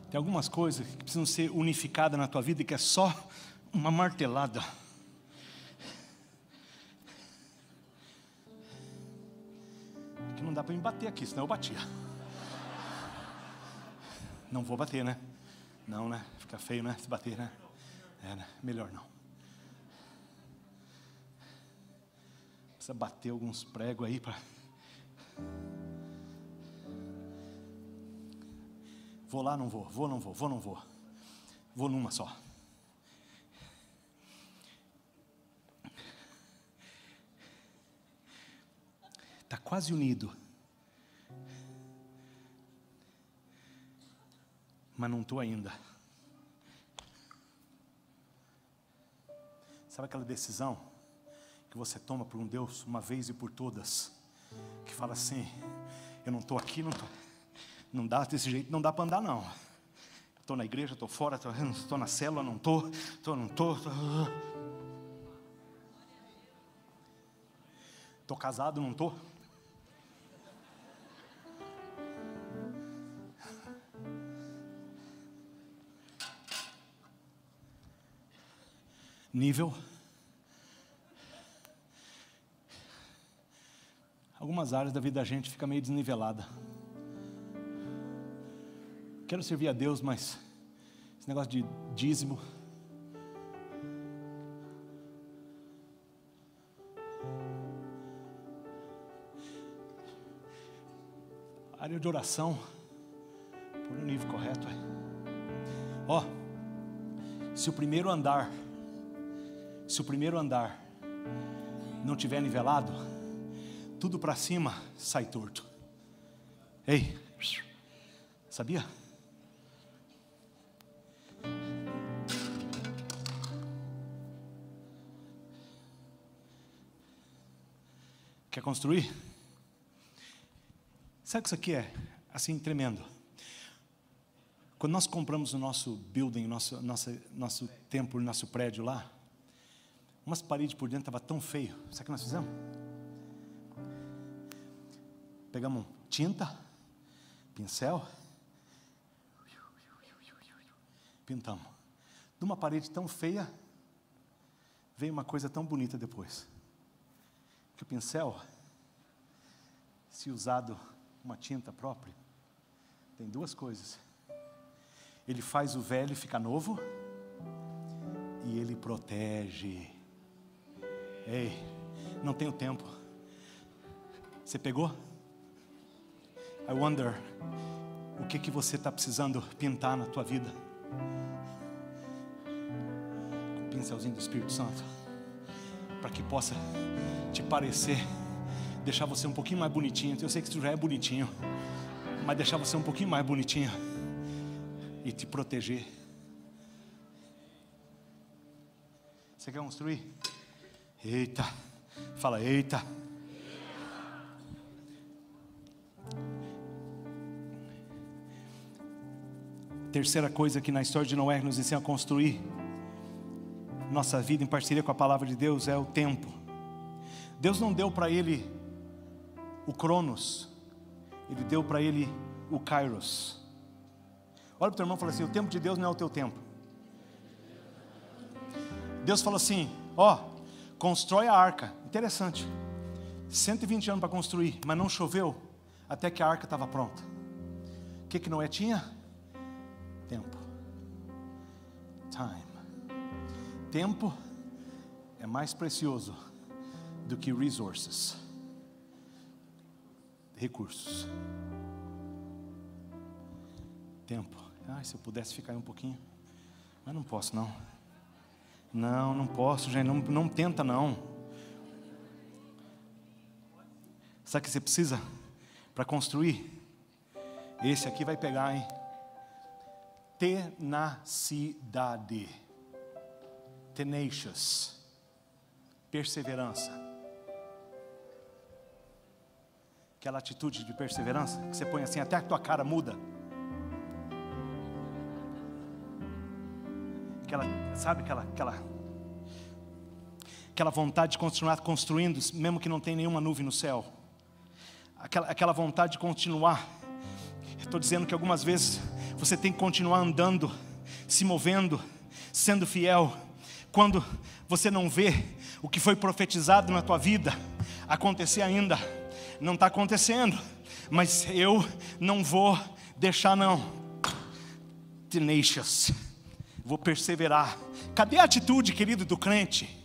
Tem algumas coisas que precisam ser unificadas na tua vida, que é só uma martelada. Que não dá para me bater aqui, senão eu batia. Não vou bater, né? Não, né? Fica feio, né? Se bater, né? É, né? Melhor não. Precisa bater alguns pregos aí para... Vou lá, não vou, vou, não vou, vou, não vou. Vou numa só. Está quase unido. Mas não estou ainda. Sabe aquela decisão que você toma por um Deus uma vez e por todas? Que fala assim, eu não estou aqui, não estou... Não dá desse jeito, não dá para andar não. Estou na igreja, estou fora, estou na célula, não estou. Estou casado, não estou. Nível. Algumas áreas da vida da gente fica meio desnivelada. Quero servir a Deus, mas esse negócio de dízimo, área de oração, por um nível correto. Ó, se o primeiro andar não tiver nivelado, tudo para cima sai torto. Ei, sabia? Quer construir? Sabe o que isso aqui é? Assim, tremendo. Quando nós compramos o nosso building, nosso templo, nosso prédio lá, umas paredes por dentro estavam tão feio. Sabe o que nós fizemos? Pegamos tinta, pincel, pintamos. De uma parede tão feia, veio uma coisa tão bonita depois. Que o pincel, se usado uma tinta própria, tem duas coisas. Ele faz o velho ficar novo e ele protege. Ei, não tenho tempo. Você pegou? I wonder o que você está precisando pintar na tua vida. Com o pincelzinho do Espírito Santo, para que possa te parecer, deixar você um pouquinho mais bonitinho. Eu sei que isso já é bonitinho, mas deixar você um pouquinho mais bonitinho e te proteger. Você quer construir? Eita, fala eita. Terceira coisa que na história de Noé nos ensina a construir nossa vida em parceria com a palavra de Deus é o tempo. Deus não deu para ele o Cronos, Ele deu para ele o Kairos. Olha para o teu irmão e fala assim: o tempo de Deus não é o teu tempo. Deus falou assim: ó, constrói a arca. Interessante, 120 anos para construir, mas não choveu até que a arca estava pronta. O que Noé tinha? Tempo. Time. Tempo é mais precioso do que resources, recursos. Tempo. Se eu pudesse ficar aí um pouquinho, mas não posso não. Não posso, gente. Não tenta não. Sabe o que você precisa para construir? Esse aqui vai pegar, hein? Tenacidade. Tenacious. Perseverança. Aquela atitude de perseverança que você põe assim, até a tua cara muda. Sabe aquela vontade de continuar construindo, mesmo que não tenha nenhuma nuvem no céu. Aquela vontade de continuar. Estou dizendo que algumas vezes você tem que continuar andando, se movendo, sendo fiel. Quando você não vê o que foi profetizado na tua vida acontecer ainda, não está acontecendo, mas eu não vou deixar não. Tenacious, vou perseverar. Cadê a atitude, querido, do crente?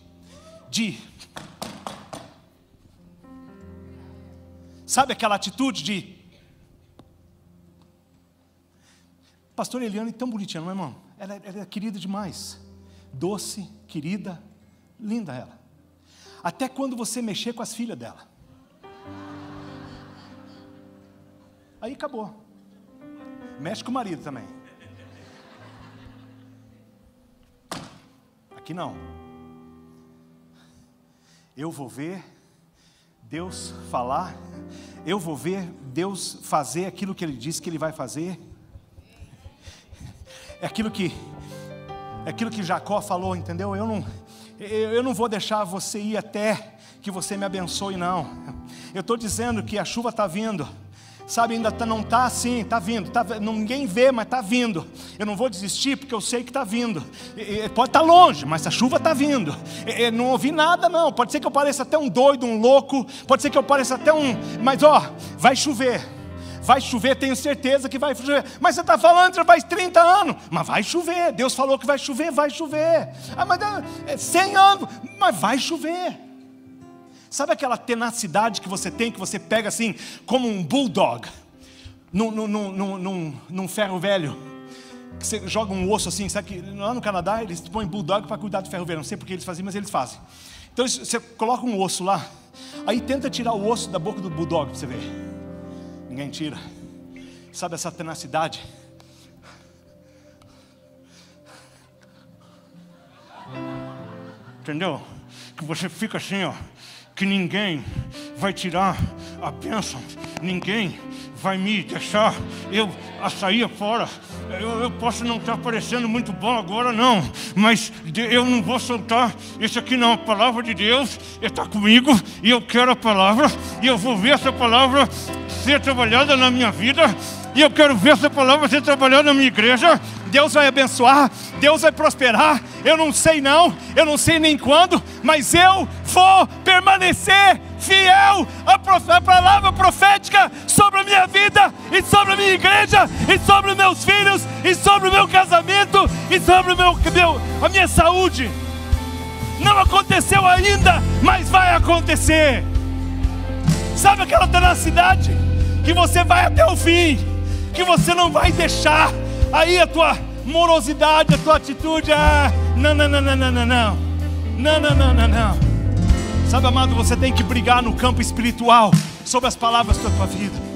Sabe aquela atitude de... Pastor Eliane é tão bonitinha, não é, irmão? Ela é querida demais. Doce, querida, linda ela. Até quando você mexer com as filhas dela. Aí acabou. Mexe com o marido também. Aqui não. Eu vou ver Deus falar. Eu vou ver Deus fazer aquilo que Ele disse que Ele vai fazer. É aquilo que Jacó falou, entendeu? Eu não vou deixar você ir até que você me abençoe, não. Eu estou dizendo que a chuva está vindo. Sabe, ainda não está assim, está vindo. Ninguém vê, mas está vindo. Eu não vou desistir porque eu sei que está vindo. Pode estar longe, mas a chuva está vindo. Não ouvi nada não. Pode ser que eu pareça até um doido, um louco. Pode ser que eu pareça até mas vai chover. Vai chover, tenho certeza que vai chover. Mas você está falando, já faz 30 anos. Mas vai chover, Deus falou que vai chover, vai chover. Mas é 100 anos, mas vai chover. Sabe aquela tenacidade que você tem, que você pega assim, como um bulldog, num ferro velho, que você joga um osso assim, sabe que lá no Canadá eles põem bulldog para cuidar do ferro velho, não sei porque eles fazem, mas eles fazem. Então você coloca um osso lá, aí tenta tirar o osso da boca do bulldog para você ver. Ninguém tira. Sabe essa tenacidade? Entendeu? Que você fica assim, que ninguém vai tirar a bênção, ninguém vai me deixar eu sair fora. Eu posso não estar parecendo muito bom agora não, mas eu não vou soltar isso aqui não. A palavra de Deus está comigo e eu quero a palavra, e eu vou ver essa palavra ser trabalhada na minha vida, e eu quero ver essa palavra ser trabalhada na minha igreja. Deus vai abençoar, Deus vai prosperar. Eu não sei nem quando, mas eu vou permanecer fiel à palavra profética sobre a minha vida, e sobre a minha igreja, e sobre os meus filhos, e sobre o meu casamento, e sobre a minha saúde. Não aconteceu ainda, mas vai acontecer. Sabe aquela tenacidade que você vai até o fim, que você não vai deixar aí a tua morosidade, a tua atitude, não. Sabe, amado, você tem que brigar no campo espiritual sobre as palavras da tua vida.